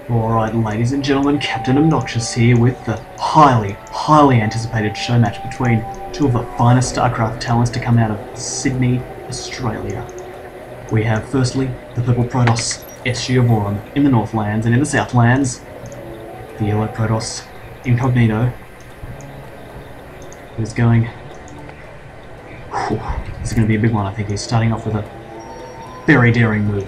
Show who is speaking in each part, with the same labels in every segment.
Speaker 1: Alright, ladies and gentlemen, Captain Obnoxious here with the highly anticipated show match between two of the finest StarCraft talents to come out of Sydney, Australia. We have, firstly, the Purple Protoss, SGofAurum, in the Northlands, and in the Southlands, the Yellow Protoss, Incognito, who's going... Whew, this is going to be a big one, I think. He's starting off with a very daring move.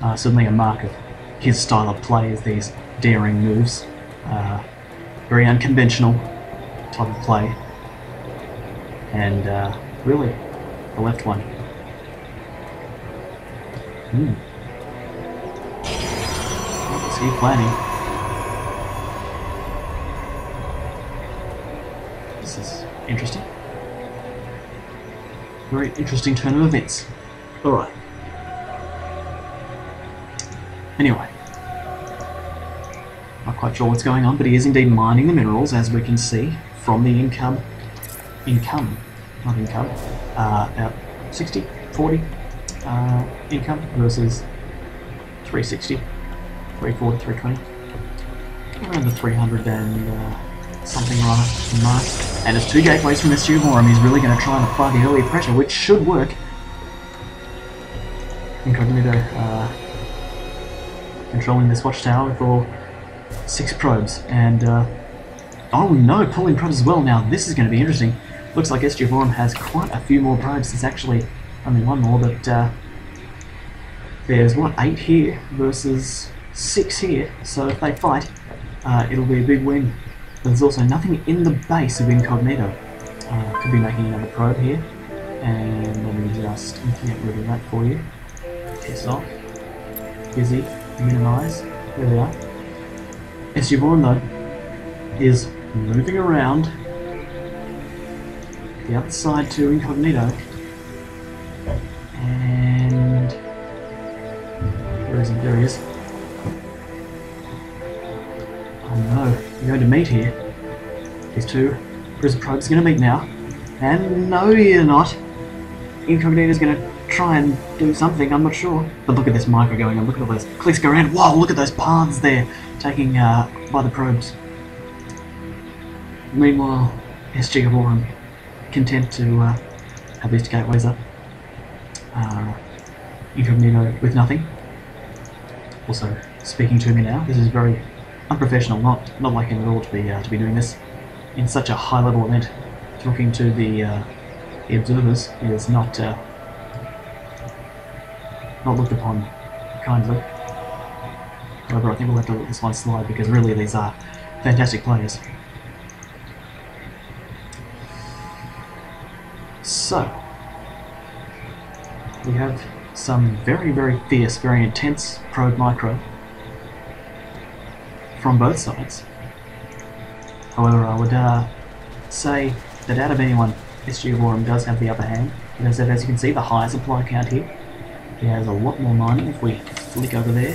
Speaker 1: Certainly a mark of his style of play is these daring moves. Very unconventional type of play. And really, the left one. What's he planning? This is interesting. Very interesting turn of events. Alright. Anyway. Not quite sure what's going on, but he is indeed mining the minerals, as we can see from the income, about 60, 40 income versus 360, 340, 320. Around the 300 and something mark. And it's 2 gateways from SGofAurum. He's really going to try and apply the early pressure, which should work. Incognito controlling this watchtower with all 6 probes. And, oh no, pulling probes as well. Now, this is going to be interesting. Looks like SGofAurum has quite a few more probes. There's actually only one more, but there's, what, 8 here versus 6 here. So if they fight, it'll be a big win. There's also nothing in the base of Incognito. Could be making another probe here. And let me just get rid of that for you. Piss off. Busy. Minimize. There we are. SGofAurum, though, is moving around the other side to Incognito. And where is he? There he is. Oh no, we're going to meet here. These two prison probes are going to meet now. And no, you're not. Incognito's going to try and do something, I'm not sure. But look at this micro going on, look at all those clicks go around. Wow, look at those paths there, taking by the probes. Meanwhile, SGofAurum content to have these 2 gateways up. Incognito with nothing. Also speaking to me now. This is very unprofessional, not like him at all to be doing this in such a high level event. Talking to the observers is not looked upon kindly. However, I think we'll have to let this one slide because really these are fantastic players. So, we have some very fierce, very intense probe micro from both sides. However, I would say that out of anyone, SGofAurum does have the upper hand. He does have, as you can see, the higher supply count here. He has a lot more mining. If we flick over there,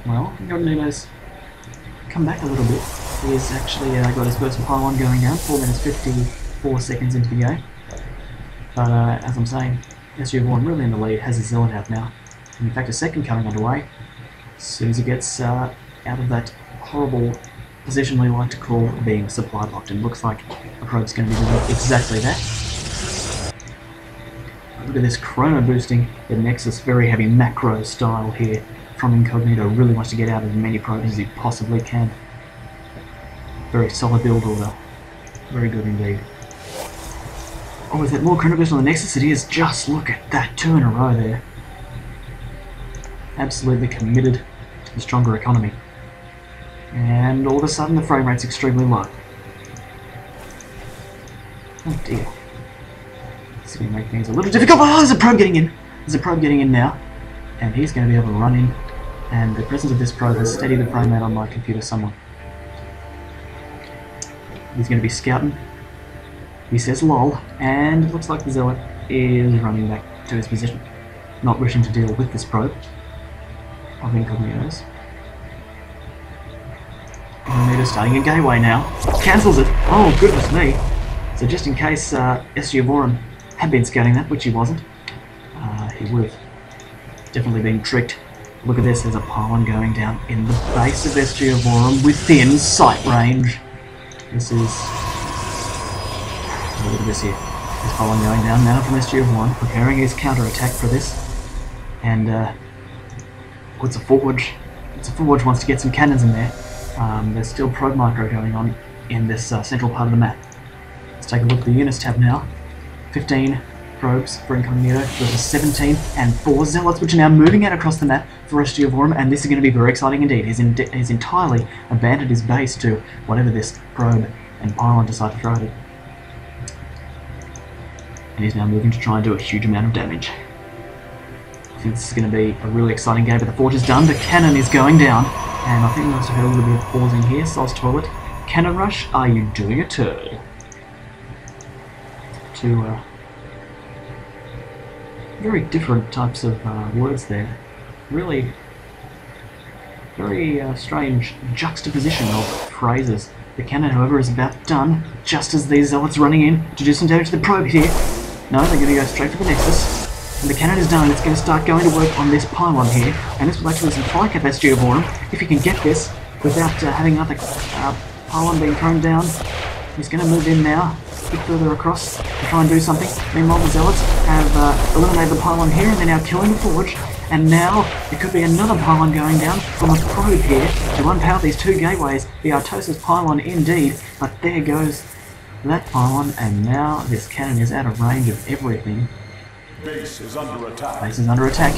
Speaker 1: well, Incognito's come back a little bit. He has actually got his first pylon going down, 4 minutes 54 seconds into the game. But as I'm saying, SGofAurum really in the lead, has his zealot out now. And in fact, a second coming underway. As soon as he gets out of that horrible position we like to call being supply blocked, and looks like a probe's going to be doing exactly that. Look at this chrono boosting the Nexus, very heavy macro style here from Incognito. Really wants to get out as many probes as he possibly can. Very solid build order. Very good indeed. Oh, is that more chrono boost on the Nexus? It is. Just look at that, 2 in a row there. Absolutely committed to the stronger economy. And all of a sudden the frame rate's extremely low. Oh dear. This is going to make things a little difficult. Oh, there's a probe getting in. There's a probe getting in now. And he's going to be able to run in. And the presence of this probe has steadied the frame rate on my computer somewhat. He's going to be scouting. He says lol. And it looks like the Zealot is running back to his position. Not wishing to deal with this probe of Incognito's. Incognito starting a gateway now. Cancels it. Oh, goodness me. So just in case SGofAurum had been scouting that, which he wasn't, he would have definitely been tricked Look at this, there's a pylon going down in the base of SGofAurum within sight range. This is... look at this here. There's pylon going down now from SGofAurum, preparing his counter-attack for this. And, it's a forge. It's a forge, wants to get some cannons in there. There's still probe micro going on in this central part of the map. Let's take a look at the units tab now. 15 probes for Incognito versus 17 and 4 zealots, which are now moving out across the map for SGofAurum, and this is going to be very exciting indeed. He's entirely abandoned his base to whatever this probe and pylon decide to throw at it. And he's now moving to try and do a huge amount of damage. I think this is going to be a really exciting game, but the forge is done, the cannon is going down, and I think we must have had a little bit of pausing here. Sauce Toilet. Cannon Rush, are you doing a turd? Two very different types of words there. Really very strange juxtaposition of phrases. The cannon, however, is about done, just as these zealots running in to do some damage to the probe here. No, they're going to go straight for the Nexus. And the cannon is done, it's going to start going to work on this pylon here, and this will actually some fly cap SGofAurum if he can get this without having another pylon being thrown down. He's going to move in now, a bit further across, to try and do something. Meanwhile, the zealots have eliminated the pylon here, and they're now killing the forge. And now, it could be another pylon going down from a probe here to unpower these two gateways. The Artosis pylon indeed, but there goes that pylon, and now this cannon is out of range of everything.
Speaker 2: Base is under attack.
Speaker 1: Base is under attack.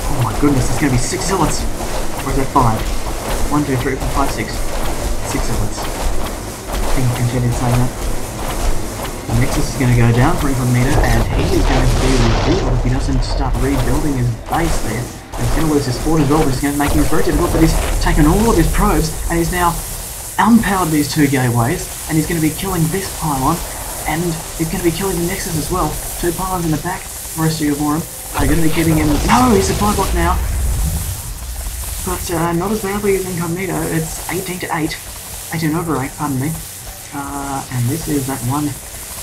Speaker 1: Oh my goodness, there's going to be 6 zealots. Or is that 5? 1, 2, 3, 4, 5, 6. 6 zealots. I think I can continue saying that. The Nexus is going to go down for Incognito, and he is going to be revealed if he doesn't start rebuilding his base there. And he's going to lose his fort as well, which is going to make things very difficult, but he's taken all of his probes, and he's now unpowered these two gateways, and he's going to be killing this pylon, and he's going to be killing the Nexus as well. 2 pylons in the back for SGofAurum are going to be keeping him... No, he's supply block now! But not as badly as Incognito. It's 18 to 8. 18 over 8, pardon me. And this is that one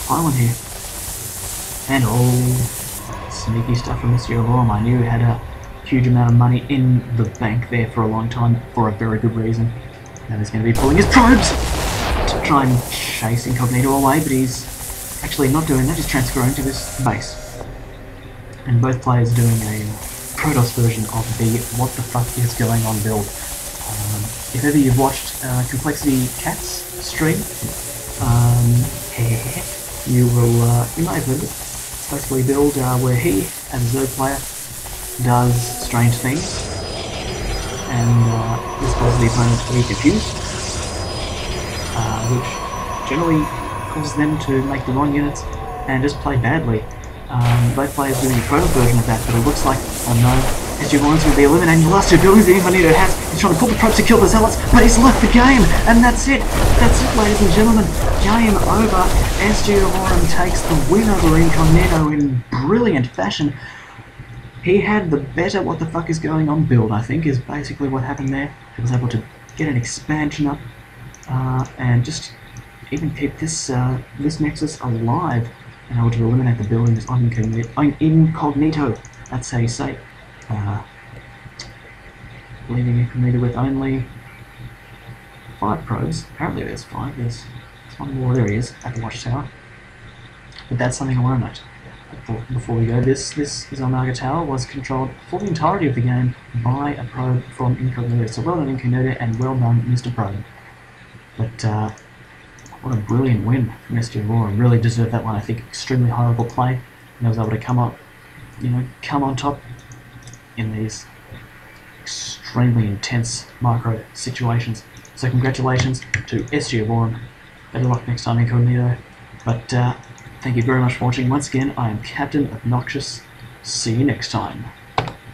Speaker 1: pylon here. And oh, sneaky stuff from SGofAurum. I knew he had a huge amount of money in the bank there for a long time, for a very good reason. Now he's going to be pulling his probes to try and chase Incognito away, but he's actually not doing that, he's transferring to this base. And both players are doing a Protoss version of the what the fuck is going on build. If ever you've watched Complexity Cat's stream, you might have heard it. It's basically a build where he, as a Zerg player, does strange things, and this causes the opponent to be confused, which generally causes them to make the wrong units and just play badly. Both players doing a Protoss version of that, but it looks like, oh no, SGofAurum's going to be eliminating the last 2 buildings that Incognito has. He's trying to pull the probes to kill the zealots, but he's left the game, and that's it. That's it, ladies and gentlemen. Game over. SGofAurum takes the win over Incognito in brilliant fashion. He had the better what the fuck is going on build, I think, is basically what happened there. He was able to get an expansion up, and just even keep this this Nexus alive, and able to eliminate the buildings on Incognito. That's how you say. Leaving Incognito with only 5 probes. Apparently there's 5. There's one more. There he is at the watchtower. But that's something I want to note. Before we go, this Zelnaga Tower was controlled for the entirety of the game by a probe from Incognito. So well done Incognito, and well done Mr. Probe. But what a brilliant win from SGofAurum. Really deserved that one. I think extremely high level play, and I was able to come on top in these extremely intense micro situations. So congratulations to SGofAurum. Better luck next time, Incognito. But thank you very much for watching. Once again, I am Captain Obnoxious. See you next time.